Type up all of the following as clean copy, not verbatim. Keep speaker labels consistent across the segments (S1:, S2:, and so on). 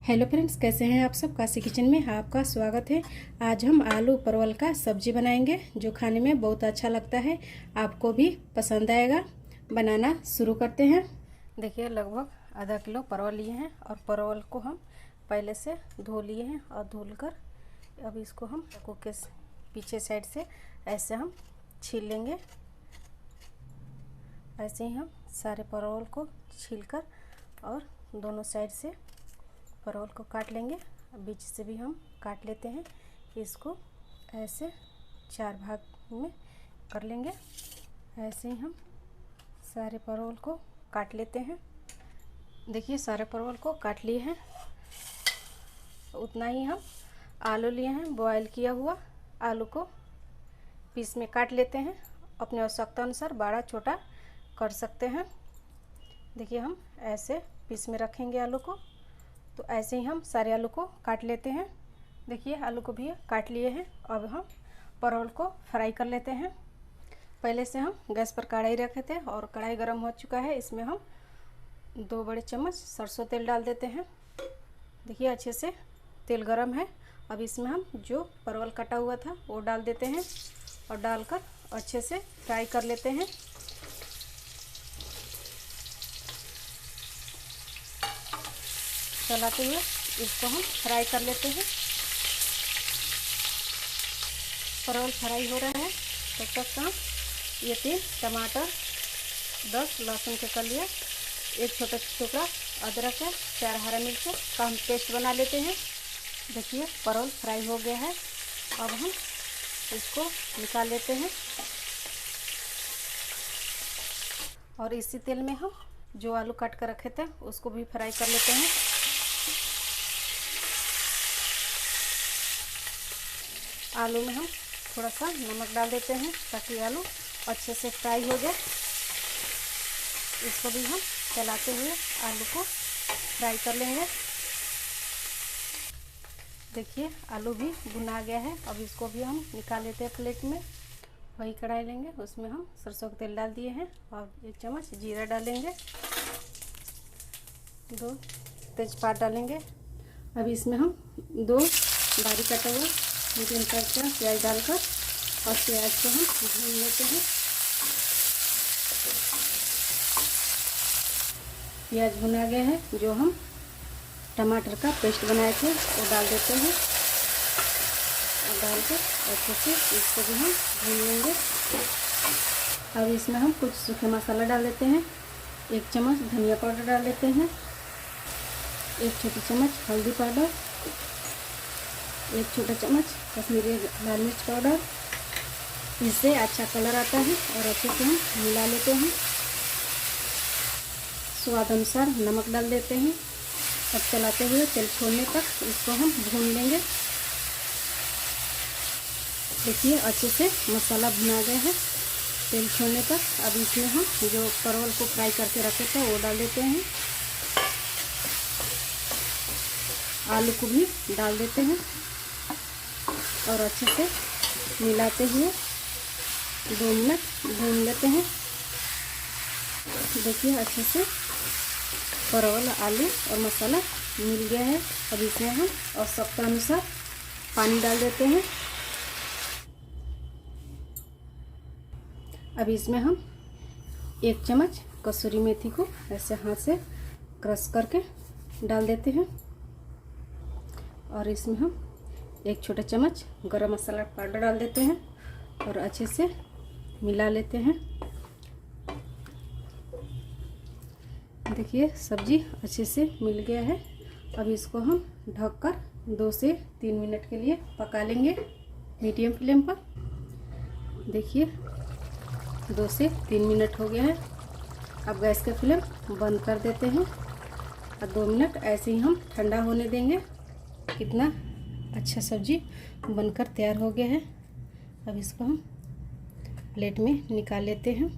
S1: Hello friends, कैसे हैं आप सब। काशी किचन में आपका स्वागत है। आज हम आलू परवल का सब्जी बनाएंगे जो खाने में बहुत अच्छा लगता है, आपको भी पसंद आएगा। बनाना शुरू करते हैं। देखिए, लगभग आधा किलो परवल लिए हैं और परवल को हम पहले से धो लिए हैं और धुलकर अब इसको हम चाकू के पीछे साइड से ऐसे हम छील लेंगे। ऐसे ही हम सारे परवल को छीलकर और दोनों साइड से परवल को काट लेंगे। बीच से भी हम काट लेते हैं। इसको ऐसे 4 भाग में कर लेंगे। ऐसे ही हम सारे परवल को काट लेते हैं। देखिए, सारे परवल को काट लिए हैं। उतना ही हम आलू लिए हैं, बॉयल किया हुआ आलू को पीस में काट लेते हैं। अपने आवश्यकता अनुसार बड़ा छोटा कर सकते हैं। देखिए, हम ऐसे पीस में रखेंगे आलू को। तो ऐसे ही हम सारे आलू को काट लेते हैं। देखिए, आलू को भी काट लिए हैं। अब हम परवल को फ्राई कर लेते हैं। पहले से हम गैस पर कढ़ाई रखे थे और कढ़ाई गर्म हो चुका है। इसमें हम 2 बड़े चम्मच सरसों तेल डाल देते हैं। देखिए, अच्छे से तेल गर्म है। अब इसमें हम जो परवल कटा हुआ था वो डाल देते हैं और डालकर अच्छे से फ्राई कर लेते हैं। चलाते हुए इसको हम फ्राई कर लेते हैं। परवल फ्राई हो रहा है तब तक हम ये 3 टमाटर, 10 लहसुन के कलियाँ, 1 छोटा टुकड़ा अदरक है, 4 हरा मिर्च का हम पेस्ट बना लेते हैं। देखिए, परवल फ्राई हो गया है। अब हम इसको निकाल लेते हैं और इसी तेल में हम जो आलू काट कर रखे थे उसको भी फ्राई कर लेते हैं। आलू में हम थोड़ा सा नमक डाल देते हैं ताकि आलू अच्छे से फ्राई हो जाए। इसको भी हम चलाते हुए आलू को फ्राई कर लेंगे। देखिए, आलू भी भुना गया है। अब इसको भी हम निकाल लेते हैं प्लेट में। वही कढ़ाई लेंगे, उसमें हम सरसों का तेल डाल दिए हैं और 1 चम्मच जीरा डालेंगे, 2 तेजपात डालेंगे। अब इसमें हम 2 बारीक कटा हुआ मीडियम साइज का प्याज डालकर और प्याज को हम भून लेते हैं। प्याज भुना गया है। जो हम टमाटर का पेस्ट बनाए थे वो डाल देते हैं और डालकर अच्छे से इसको भी हम भून लेंगे। अब इसमें हम कुछ सूखे मसाला डाल देते हैं। 1 चम्मच धनिया पाउडर डाल देते हैं, 1 छोटी चम्मच हल्दी पाउडर, 1 छोटा चम्मच कश्मीरी लाल मिर्च पाउडर। इससे अच्छा कलर आता है और अच्छे से हम मिला लेते हैं। स्वाद अनुसार नमक डाल देते हैं। अब चलाते हुए तेल छोड़ने तक इसको हम भून लेंगे। देखिए, अच्छे से मसाला भुना गया है तेल छोड़ने तक। अब इसमें हम जो परवल को फ्राई करके रखे थे वो डाल देते हैं। आलू को भी डाल देते हैं और अच्छे से मिलाते हुए 2 मिनट भून लेते हैं। देखिए, अच्छे से परवल, आलू और मसाला मिल गया है। अब इसमें हम आवश्यकता अनुसार पानी डाल देते हैं। अब इसमें हम 1 चम्मच कसूरी मेथी को ऐसे हाथ से क्रश करके डाल देते हैं और इसमें हम 1 छोटा चम्मच गरम मसाला पाउडर डाल देते हैं और अच्छे से मिला लेते हैं। देखिए, सब्जी अच्छे से मिल गया है। अब इसको हम ढककर 2 से 3 मिनट के लिए पका लेंगे मीडियम फ्लेम पर। देखिए, 2 से 3 मिनट हो गया है। अब गैस का फ्लेम बंद कर देते हैं और 2 मिनट ऐसे ही हम ठंडा होने देंगे। कितना अच्छा सब्जी बनकर तैयार हो गया है। अब इसको हम प्लेट में निकाल लेते हैं।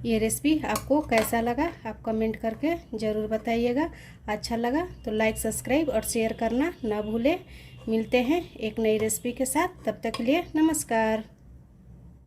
S1: ये रेसिपी आपको कैसा लगा आप कमेंट करके ज़रूर बताइएगा। अच्छा लगा तो लाइक, सब्सक्राइब और शेयर करना ना भूलें। मिलते हैं एक नई रेसिपी के साथ। तब तक के लिए नमस्कार।